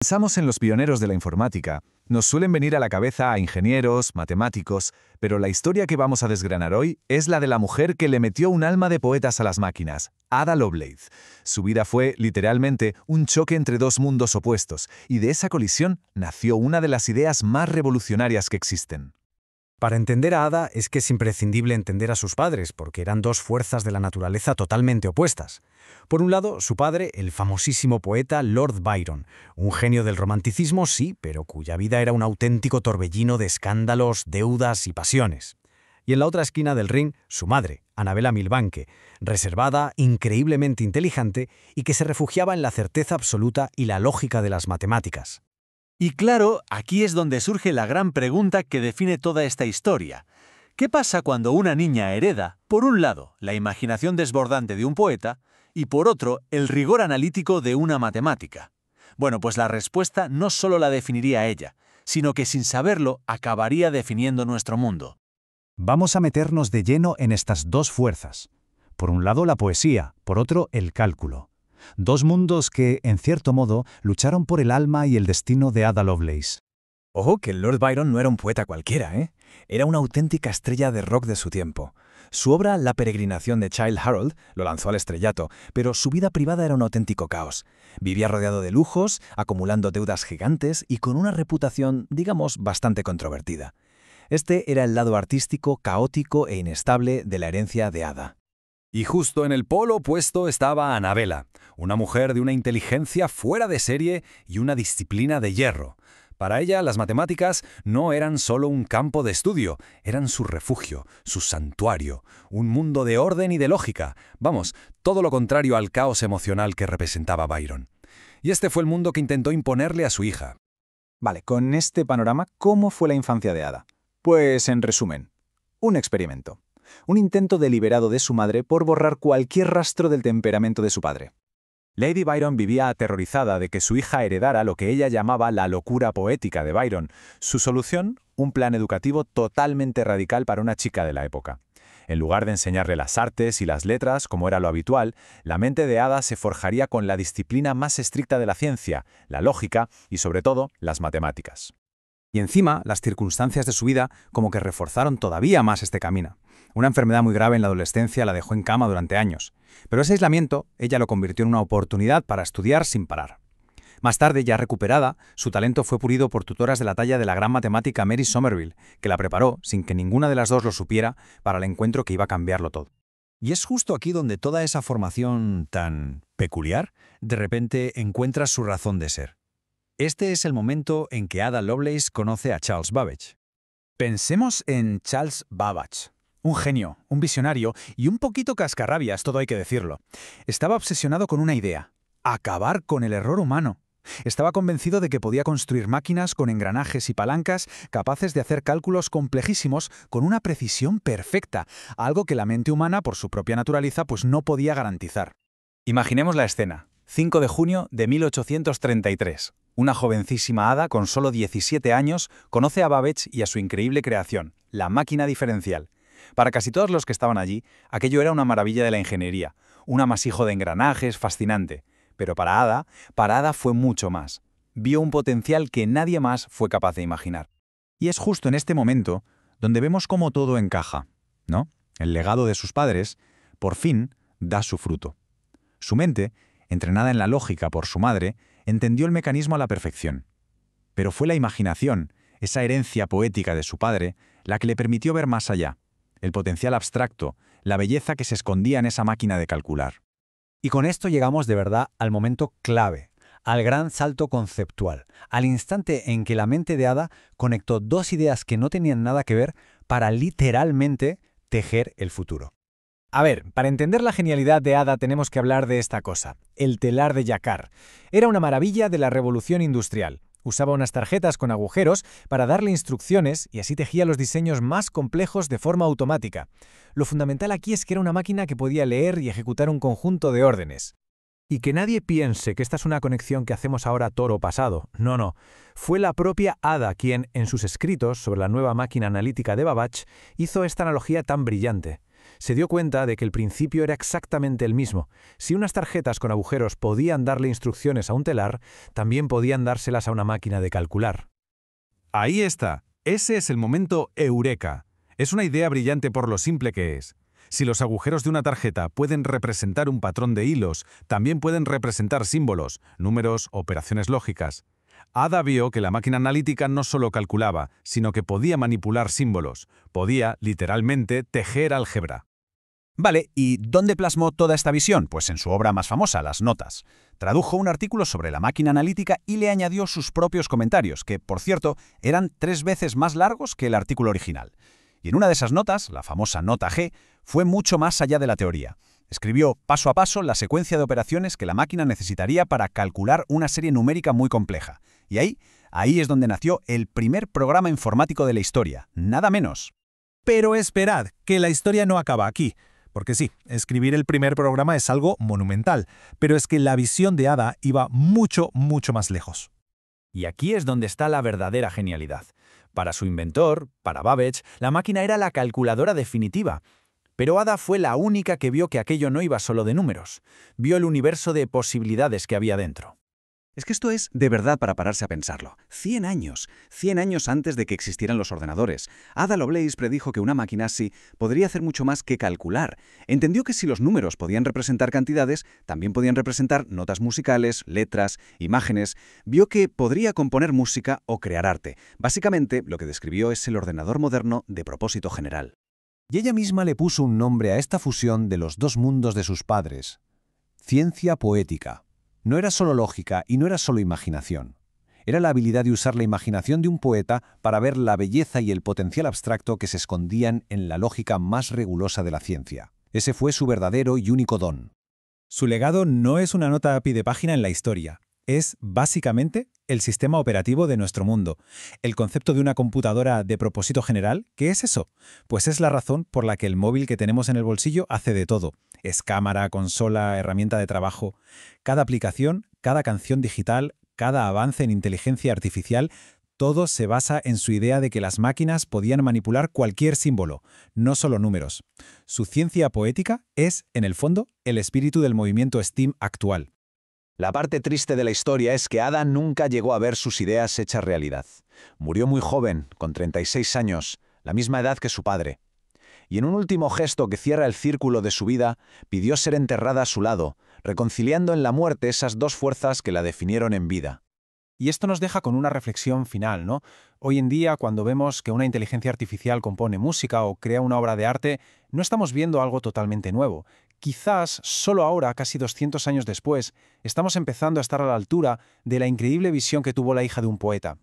Pensamos en los pioneros de la informática. Nos suelen venir a la cabeza a ingenieros, matemáticos, pero la historia que vamos a desgranar hoy es la de la mujer que le metió un alma de poetas a las máquinas, Ada Lovelace. Su vida fue, literalmente, un choque entre dos mundos opuestos, y de esa colisión nació una de las ideas más revolucionarias que existen. Para entender a Ada es que es imprescindible entender a sus padres, porque eran dos fuerzas de la naturaleza totalmente opuestas. Por un lado, su padre, el famosísimo poeta Lord Byron, un genio del romanticismo, sí, pero cuya vida era un auténtico torbellino de escándalos, deudas y pasiones. Y en la otra esquina del ring, su madre, Annabella Milbanke, reservada, increíblemente inteligente y que se refugiaba en la certeza absoluta y la lógica de las matemáticas. Y claro, aquí es donde surge la gran pregunta que define toda esta historia. ¿Qué pasa cuando una niña hereda, por un lado, la imaginación desbordante de un poeta y por otro, el rigor analítico de una matemática? Bueno, pues la respuesta no solo la definiría ella, sino que sin saberlo acabaría definiendo nuestro mundo. Vamos a meternos de lleno en estas dos fuerzas. Por un lado la poesía, por otro el cálculo. Dos mundos que, en cierto modo, lucharon por el alma y el destino de Ada Lovelace. Ojo que Lord Byron no era un poeta cualquiera, ¿eh? Era una auténtica estrella de rock de su tiempo. Su obra La peregrinación de Childe Harold lo lanzó al estrellato, pero su vida privada era un auténtico caos. Vivía rodeado de lujos, acumulando deudas gigantes y con una reputación, digamos, bastante controvertida. Este era el lado artístico, caótico e inestable de la herencia de Ada. Y justo en el polo opuesto estaba Annabella, una mujer de una inteligencia fuera de serie y una disciplina de hierro. Para ella, las matemáticas no eran solo un campo de estudio, eran su refugio, su santuario, un mundo de orden y de lógica. Vamos, todo lo contrario al caos emocional que representaba Byron. Y este fue el mundo que intentó imponerle a su hija. Vale, con este panorama, ¿cómo fue la infancia de Ada? Pues, en resumen, un experimento. Un intento deliberado de su madre por borrar cualquier rastro del temperamento de su padre. Lady Byron vivía aterrorizada de que su hija heredara lo que ella llamaba la locura poética de Byron. Su solución, un plan educativo totalmente radical para una chica de la época. En lugar de enseñarle las artes y las letras, como era lo habitual, la mente de Ada se forjaría con la disciplina más estricta de la ciencia, la lógica y, sobre todo, las matemáticas. Y encima, las circunstancias de su vida como que reforzaron todavía más este camino. Una enfermedad muy grave en la adolescencia la dejó en cama durante años, pero ese aislamiento ella lo convirtió en una oportunidad para estudiar sin parar. Más tarde, ya recuperada, su talento fue pulido por tutoras de la talla de la gran matemática Mary Somerville, que la preparó, sin que ninguna de las dos lo supiera, para el encuentro que iba a cambiarlo todo. Y es justo aquí donde toda esa formación tan peculiar, de repente encuentra su razón de ser. Este es el momento en que Ada Lovelace conoce a Charles Babbage. Pensemos en Charles Babbage. Un genio, un visionario y un poquito cascarrabias, todo hay que decirlo. Estaba obsesionado con una idea: acabar con el error humano. Estaba convencido de que podía construir máquinas con engranajes y palancas capaces de hacer cálculos complejísimos con una precisión perfecta, algo que la mente humana, por su propia naturaleza, pues no podía garantizar. Imaginemos la escena. 5 de junio de 1833. Una jovencísima Ada con solo 17 años conoce a Babbage y a su increíble creación, la máquina diferencial. Para casi todos los que estaban allí, aquello era una maravilla de la ingeniería, un amasijo de engranajes fascinante. Pero para Ada fue mucho más. Vio un potencial que nadie más fue capaz de imaginar. Y es justo en este momento donde vemos cómo todo encaja, ¿no? El legado de sus padres, por fin, da su fruto. Su mente, entrenada en la lógica por su madre, entendió el mecanismo a la perfección. Pero fue la imaginación, esa herencia poética de su padre, la que le permitió ver más allá, el potencial abstracto, la belleza que se escondía en esa máquina de calcular. Y con esto llegamos de verdad al momento clave, al gran salto conceptual, al instante en que la mente de Ada conectó dos ideas que no tenían nada que ver para literalmente tejer el futuro. A ver, para entender la genialidad de Ada tenemos que hablar de esta cosa, el telar de Jacquard. Era una maravilla de la revolución industrial. Usaba unas tarjetas con agujeros para darle instrucciones y así tejía los diseños más complejos de forma automática. Lo fundamental aquí es que era una máquina que podía leer y ejecutar un conjunto de órdenes. Y que nadie piense que esta es una conexión que hacemos ahora toro-pasado. No, no. Fue la propia Ada quien, en sus escritos sobre la nueva máquina analítica de Babbage, hizo esta analogía tan brillante. Se dio cuenta de que el principio era exactamente el mismo. Si unas tarjetas con agujeros podían darle instrucciones a un telar, también podían dárselas a una máquina de calcular. Ahí está. Ese es el momento eureka. Es una idea brillante por lo simple que es. Si los agujeros de una tarjeta pueden representar un patrón de hilos, también pueden representar símbolos, números, operaciones lógicas. Ada vio que la máquina analítica no solo calculaba, sino que podía manipular símbolos. Podía, literalmente, tejer álgebra. Vale, ¿y dónde plasmó toda esta visión? Pues en su obra más famosa, Las Notas. Tradujo un artículo sobre la máquina analítica y le añadió sus propios comentarios, que, por cierto, eran 3 veces más largos que el artículo original. Y en una de esas notas, la famosa nota G, fue mucho más allá de la teoría. Escribió paso a paso la secuencia de operaciones que la máquina necesitaría para calcular una serie numérica muy compleja. Y ahí es donde nació el primer programa informático de la historia, nada menos. Pero esperad, que la historia no acaba aquí. Porque sí, escribir el primer programa es algo monumental, pero es que la visión de Ada iba mucho, mucho más lejos. Y aquí es donde está la verdadera genialidad. Para su inventor, para Babbage, la máquina era la calculadora definitiva. Pero Ada fue la única que vio que aquello no iba solo de números. Vio el universo de posibilidades que había dentro. Es que esto es de verdad para pararse a pensarlo. 100 años antes de que existieran los ordenadores. Ada Lovelace predijo que una máquina así podría hacer mucho más que calcular. Entendió que si los números podían representar cantidades, también podían representar notas musicales, letras, imágenes. Vio que podría componer música o crear arte. Básicamente, lo que describió es el ordenador moderno de propósito general. Y ella misma le puso un nombre a esta fusión de los dos mundos de sus padres: ciencia poética. No era solo lógica y no era solo imaginación. Era la habilidad de usar la imaginación de un poeta para ver la belleza y el potencial abstracto que se escondían en la lógica más rigurosa de la ciencia. Ese fue su verdadero y único don. Su legado no es una nota a pie de página en la historia. Es, básicamente, el sistema operativo de nuestro mundo. El concepto de una computadora de propósito general, ¿qué es eso? Pues es la razón por la que el móvil que tenemos en el bolsillo hace de todo. Es cámara, consola, herramienta de trabajo. Cada aplicación, cada canción digital, cada avance en inteligencia artificial, todo se basa en su idea de que las máquinas podían manipular cualquier símbolo, no solo números. Su ciencia poética es, en el fondo, el espíritu del movimiento STEAM actual. La parte triste de la historia es que Ada nunca llegó a ver sus ideas hechas realidad. Murió muy joven, con 36 años, la misma edad que su padre. Y en un último gesto que cierra el círculo de su vida, pidió ser enterrada a su lado, reconciliando en la muerte esas dos fuerzas que la definieron en vida. Y esto nos deja con una reflexión final, ¿no? Hoy en día, cuando vemos que una inteligencia artificial compone música o crea una obra de arte, no estamos viendo algo totalmente nuevo. Quizás, solo ahora, casi 200 años después, estamos empezando a estar a la altura de la increíble visión que tuvo la hija de un poeta.